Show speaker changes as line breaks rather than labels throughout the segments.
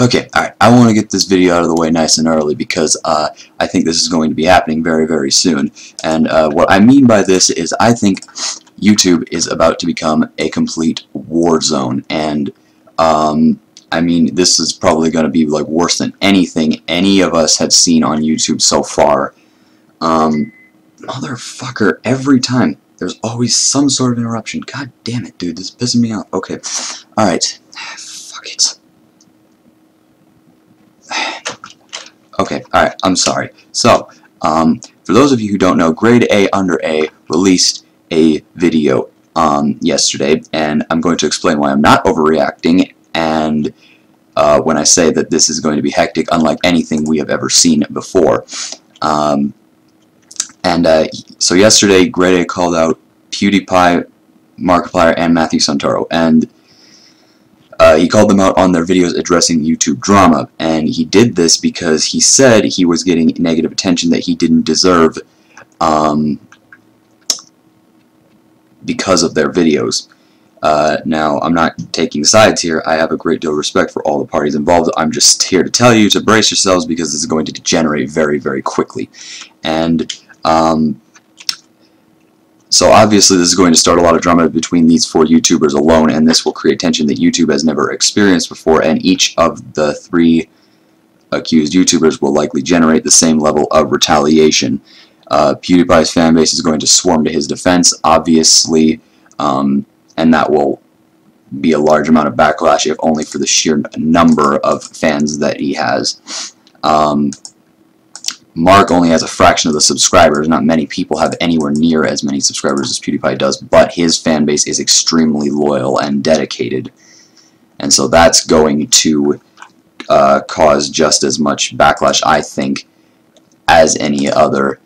Okay, alright, I want to get this video out of the way nice and early because I think this is going to be happening very, very soon. And what I mean by this is I think YouTube is about to become a complete war zone. And, I mean, this is probably going to be, like, worse than anything any of us have seen on YouTube so far. Motherfucker, every time there's always some sort of interruption. God damn it, dude, this is pissing me off. Okay, alright, fuck it. Okay, alright, I'm sorry. So, for those of you who don't know, Grade A Under A released a video yesterday, and I'm going to explain why I'm not overreacting, and when I say that this is going to be hectic, unlike anything we have ever seen before. So yesterday, Grade A called out PewDiePie, Markiplier, and Matthew Santoro, and he called them out on their videos addressing YouTube drama, and he did this because he said he was getting negative attention that he didn't deserve because of their videos. Now, I'm not taking sides here. I have a great deal of respect for all the parties involved. I'm just here to tell you to brace yourselves because this is going to degenerate very, very quickly. And so obviously this is going to start a lot of drama between these four YouTubers alone, and this will create tension that YouTube has never experienced before, and each of the three accused YouTubers will likely generate the same level of retaliation. PewDiePie's fanbase is going to swarm to his defense, obviously, and that will be a large amount of backlash, if only for the sheer number of fans that he has. Mark only has a fraction of the subscribers. Not many people have anywhere near as many subscribers as PewDiePie does, but his fan base is extremely loyal and dedicated. And so that's going to cause just as much backlash, I think, as any of the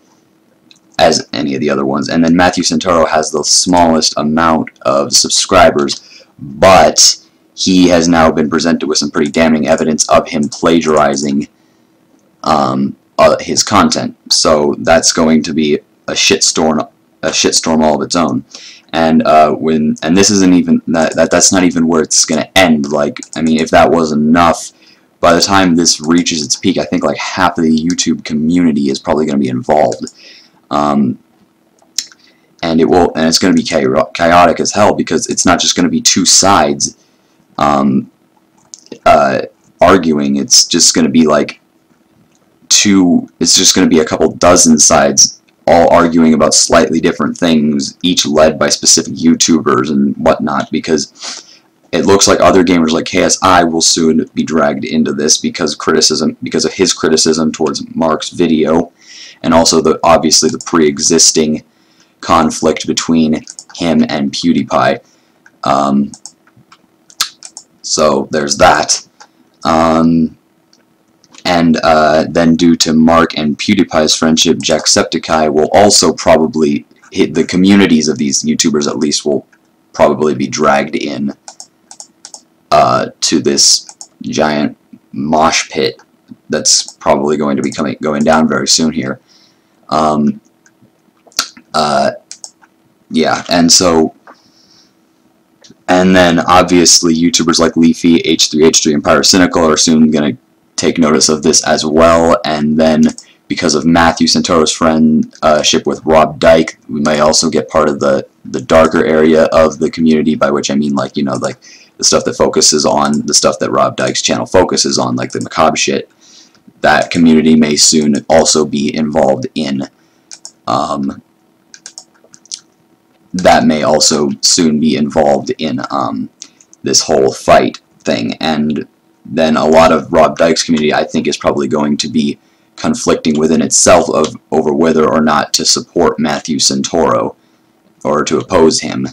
other ones. And then Matthew Santoro has the smallest amount of subscribers, but he has now been presented with some pretty damning evidence of him plagiarizing his content, so that's going to be a shitstorm all of its own. And this isn't even that's not even where it's going to end. Like, I mean, if that was enough, by the time this reaches its peak, I think like half of the YouTube community is probably going to be involved, and it's going to be chaotic as hell, because it's not just going to be two sides arguing. It's just going to be like it's just going to be a couple dozen sides all arguing about slightly different things, each led by specific YouTubers and whatnot, because it looks like other gamers like KSI will soon be dragged into this because of his criticism towards Mark's video, and also obviously the pre-existing conflict between him and PewDiePie. So there's that. And then due to Mark and PewDiePie's friendship, Jacksepticeye will also probably hit the communities of these YouTubers, at least, will probably be dragged in to this giant mosh pit that's probably going to be going down very soon here. Yeah, and then obviously YouTubers like Leafy, H3H3, and Pyrocynical are soon going to take notice of this as well, and then because of Matthew Santoro's friendship with Rob Dyke, we may also get part of the darker area of the community, by which I mean, like, you know, like the stuff that focuses on the stuff that Rob Dyke's channel focuses on, like the macabre shit. That community may soon also be involved in this whole fight thing. And then a lot of Rob Dyke's community, I think, is probably going to be conflicting within itself over whether or not to support Matthew Santoro or to oppose him.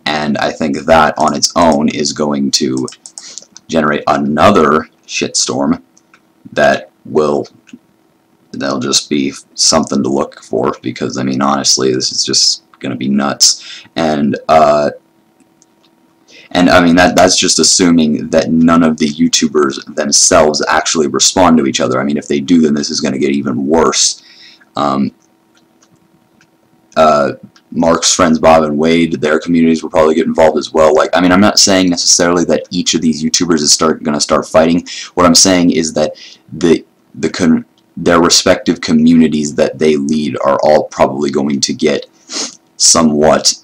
And I think that on its own is going to generate another shitstorm that'll just be something to look for, because, I mean, honestly, this is just going to be nuts. And I mean, that's just assuming that none of the YouTubers themselves actually respond to each other. I mean, if they do, then this is going to get even worse. Mark's friends Bob and Wade, their communities will probably get involved as well. Like, I mean, I'm not saying necessarily that each of these YouTubers is going to start fighting. What I'm saying is that their respective communities that they lead are all probably going to get somewhat,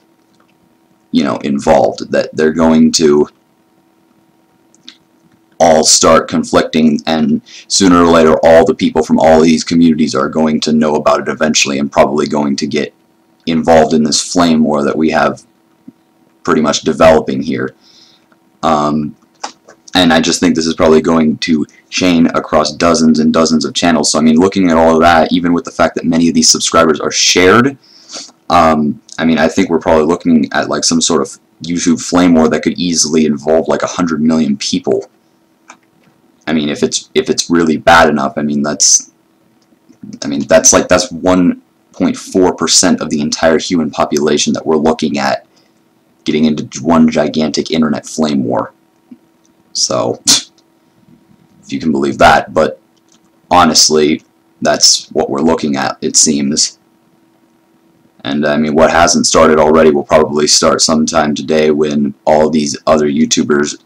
you know, involved. That they're going to all start conflicting, and sooner or later all the people from all these communities are going to know about it eventually and probably going to get involved in this flame war that we have pretty much developing here. And I just think this is probably going to chain across dozens and dozens of channels. So I mean, looking at all of that, even with the fact that many of these subscribers are shared, I mean, I think we're probably looking at like some sort of YouTube flame war that could easily involve like 100 million people. I mean, if it's really bad enough, I mean that's 1.4% of the entire human population that we're looking at getting into one gigantic internet flame war. So, if you can believe that, but honestly, that's what we're looking at, it seems. And I mean, what hasn't started already will probably start sometime today when all these other YouTubers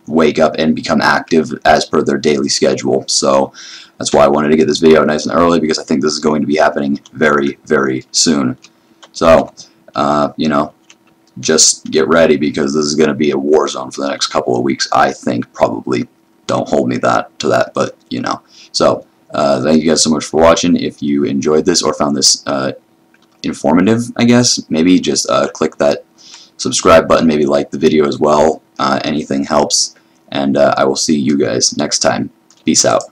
wake up and become active as per their daily schedule. So that's why I wanted to get this video nice and early, because I think this is going to be happening very, very soon. So, you know, just get ready, because this is going to be a war zone for the next couple of weeks, I think. Probably. Don't hold me to that, but, you know. So, thank you guys so much for watching. If you enjoyed this or found this informative, I guess, maybe just click that subscribe button, maybe like the video as well. Anything helps, and I will see you guys next time. Peace out.